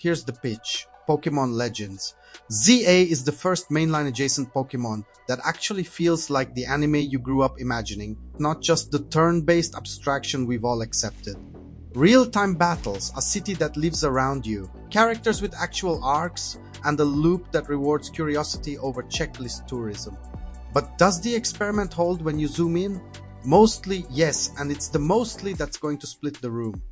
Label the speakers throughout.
Speaker 1: Here's the pitch. Pokémon Legends. ZA is the first mainline adjacent Pokémon that actually feels like the anime you grew up imagining, not just the turn-based abstraction we've all accepted. Real-time battles, a city that lives around you, characters with actual arcs, and a loop that rewards curiosity over checklist tourism. But does the experiment hold when you zoom in? Mostly yes, and it's the mostly that's going to split the room.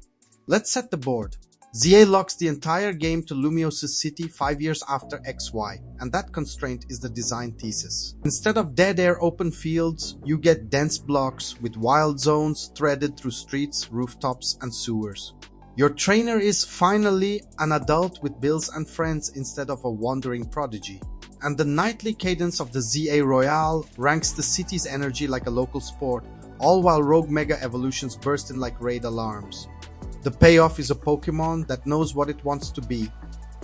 Speaker 1: Let's set the board. ZA locks the entire game to Lumiose City 5 years after XY, and that constraint is the design thesis. Instead of dead-air open fields, you get dense blocks with wild zones threaded through streets, rooftops, and sewers. Your trainer is finally an adult with bills and friends instead of a wandering prodigy. And the nightly cadence of the ZA Royale ranks the city's energy like a local sport, all while rogue mega evolutions burst in like raid alarms. The payoff is a Pokémon that knows what it wants to be.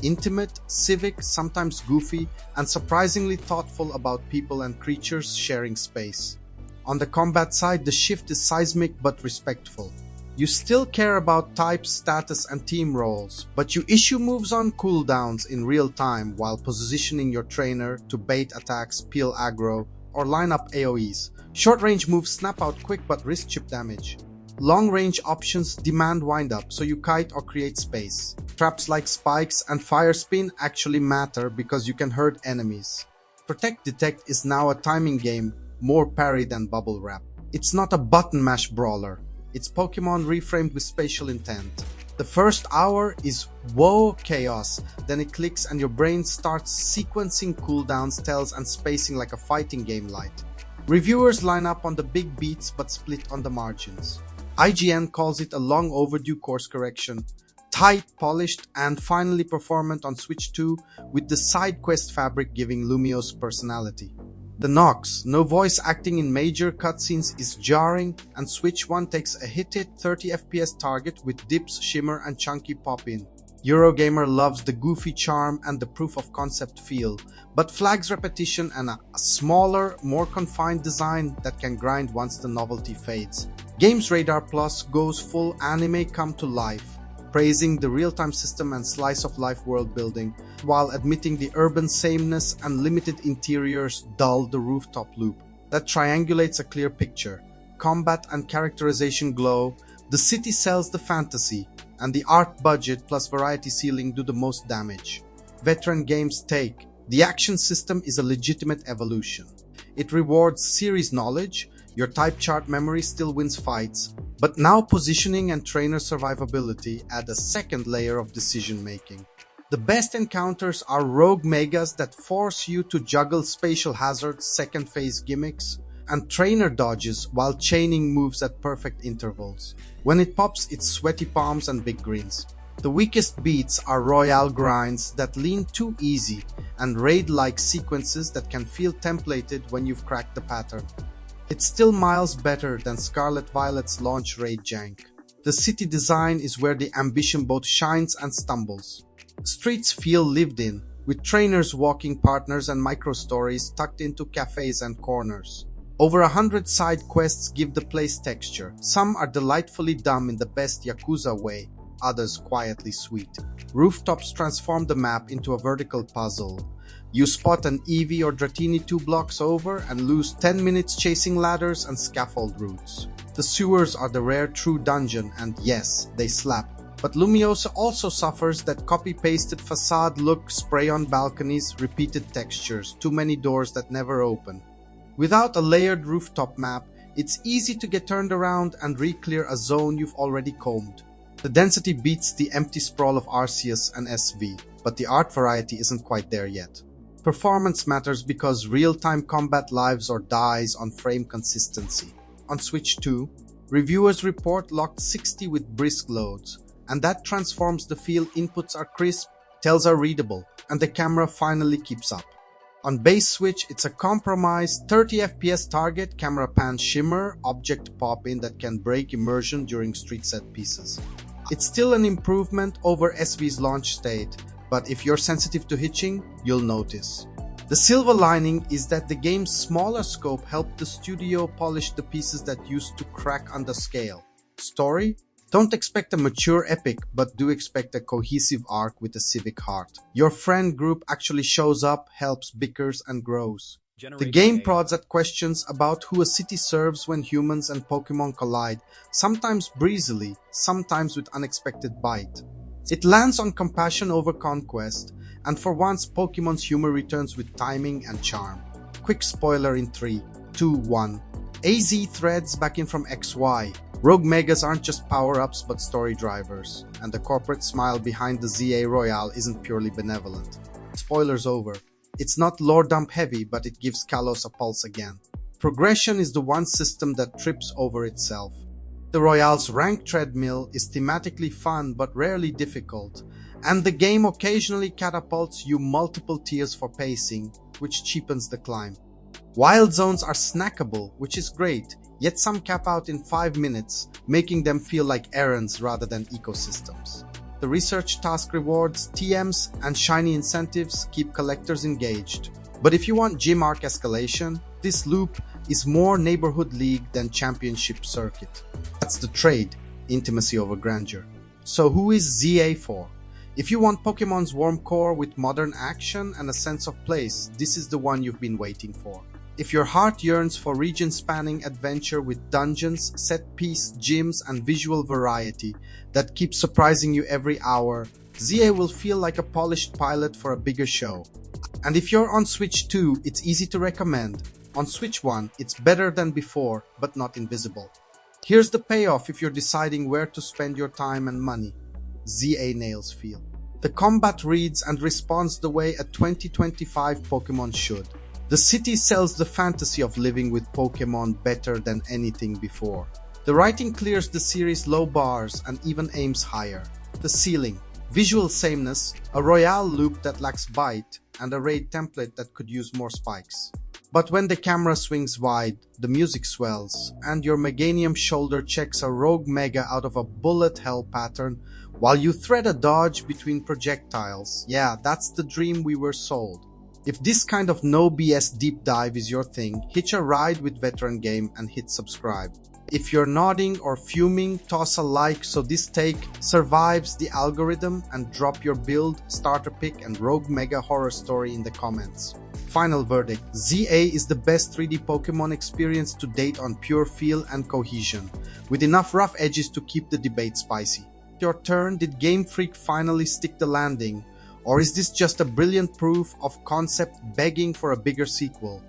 Speaker 1: Intimate, civic, sometimes goofy, and surprisingly thoughtful about people and creatures sharing space. On the combat side, the shift is seismic but respectful. You still care about types, status, and team roles, but you issue moves on cooldowns in real time while positioning your trainer to bait attacks, peel aggro, or line up AoEs. Short-range moves snap out quick but risk chip damage. Long-range options demand wind-up, so you kite or create space. Traps like spikes and fire spin actually matter because you can hurt enemies. Protect Detect is now a timing game, more parry than bubble wrap. It's not a button mash brawler. It's Pokemon reframed with spatial intent. The first hour is whoa chaos, then it clicks and your brain starts sequencing cooldowns, tells, and spacing like a fighting game light. Reviewers line up on the big beats but split on the margins. IGN calls it a long overdue course correction, tight, polished, and finally performant on Switch 2 with the side quest fabric giving Lumiose personality. The knocks, no voice acting in major cutscenes is jarring, and Switch 1 takes a hit 30 FPS target with dips, shimmer, and chunky pop-in. Eurogamer loves the goofy charm and the proof of concept feel, but flags repetition and a smaller, more confined design that can grind once the novelty fades. Games Radar Plus goes full anime come to life, praising the real-time system and slice-of-life world building, while admitting the urban sameness and limited interiors dull the rooftop loop. That triangulates a clear picture. Combat and characterization glow, the city sells the fantasy, and the art budget plus variety ceiling do the most damage. Veteran games take. The action system is a legitimate evolution. It rewards series knowledge. Your type chart memory still wins fights, but now positioning and trainer survivability add a second layer of decision making. The best encounters are rogue megas that force you to juggle spatial hazards, second phase gimmicks, and trainer dodges while chaining moves at perfect intervals. When it pops, it's sweaty palms and big grins. The weakest beats are Royale grinds that lean too easy and raid-like sequences that can feel templated when you've cracked the pattern. It's still miles better than Scarlet Violet's launch raid jank. The city design is where the ambition both shines and stumbles. Streets feel lived in, with trainers, walking partners, and micro-stories tucked into cafes and corners. Over 100 side quests give the place texture. Some are delightfully dumb in the best Yakuza way, others quietly sweet. Rooftops transform the map into a vertical puzzle. You spot an Eevee or Dratini 2 blocks over and lose 10 minutes chasing ladders and scaffold routes. The sewers are the rare true dungeon, and yes, they slap. But Lumiose also suffers that copy-pasted facade look, spray on balconies, repeated textures, too many doors that never open. Without a layered rooftop map, it's easy to get turned around and re-clear a zone you've already combed. The density beats the empty sprawl of Arceus and SV, but the art variety isn't quite there yet. Performance matters because real-time combat lives or dies on frame consistency. On Switch 2, reviewers report locked 60 with brisk loads, and that transforms the feel. Inputs are crisp, tells are readable, and the camera finally keeps up. On base Switch, it's a compromise 30 FPS target, camera pan shimmer, object pop-in that can break immersion during street set pieces. It's still an improvement over SV's launch state, but if you're sensitive to hitching, you'll notice. The silver lining is that the game's smaller scope helped the studio polish the pieces that used to crack under scale. Story? Don't expect a mature epic, but do expect a cohesive arc with a civic heart. Your friend group actually shows up, helps, bickers, and grows. The game prods at questions about who a city serves when humans and Pokemon collide, sometimes breezily, sometimes with unexpected bite. It lands on compassion over conquest, and for once Pokemon's humor returns with timing and charm. Quick spoiler in 3, 2, 1. AZ threads back in from XY. Rogue Megas aren't just power-ups but story drivers, and the corporate smile behind the ZA Royale isn't purely benevolent. Spoilers over. It's not lore dump heavy, but it gives Kalos a pulse again. Progression is the one system that trips over itself. The Royale's rank treadmill is thematically fun but rarely difficult, and the game occasionally catapults you multiple tiers for pacing, which cheapens the climb. Wild zones are snackable, which is great, yet some cap out in 5 minutes, making them feel like errands rather than ecosystems. The research task rewards, TMs, and shiny incentives keep collectors engaged. But if you want gym arc escalation, this loop is more neighborhood league than championship circuit. That's the trade, intimacy over grandeur. So who is ZA for? If you want Pokemon's warm core with modern action and a sense of place, this is the one you've been waiting for. If your heart yearns for region-spanning adventure with dungeons, set-piece, gyms, and visual variety that keeps surprising you every hour, ZA will feel like a polished pilot for a bigger show. And if you're on Switch 2, it's easy to recommend. On Switch 1, it's better than before, but not invisible. Here's the payoff if you're deciding where to spend your time and money. ZA nails feel. The combat reads and responds the way a 2025 Pokemon should. The city sells the fantasy of living with Pokemon better than anything before. The writing clears the series' low bars and even aims higher. The ceiling. Visual sameness, a Royale loop that lacks bite, and a raid template that could use more spikes. But when the camera swings wide, the music swells, and your Meganium shoulder checks a Rogue Mega out of a bullet hell pattern while you thread a dodge between projectiles. Yeah, that's the dream we were sold. If this kind of no BS deep dive is your thing, hitch a ride with Veteran Game and hit subscribe. If you're nodding or fuming, toss a like so this take survives the algorithm, and drop your build, starter pick, and Rogue Mega horror story in the comments. Final verdict. ZA is the best 3D Pokemon experience to date on pure feel and cohesion, with enough rough edges to keep the debate spicy. Your turn, did Game Freak finally stick the landing? Or is this just a brilliant proof of concept begging for a bigger sequel?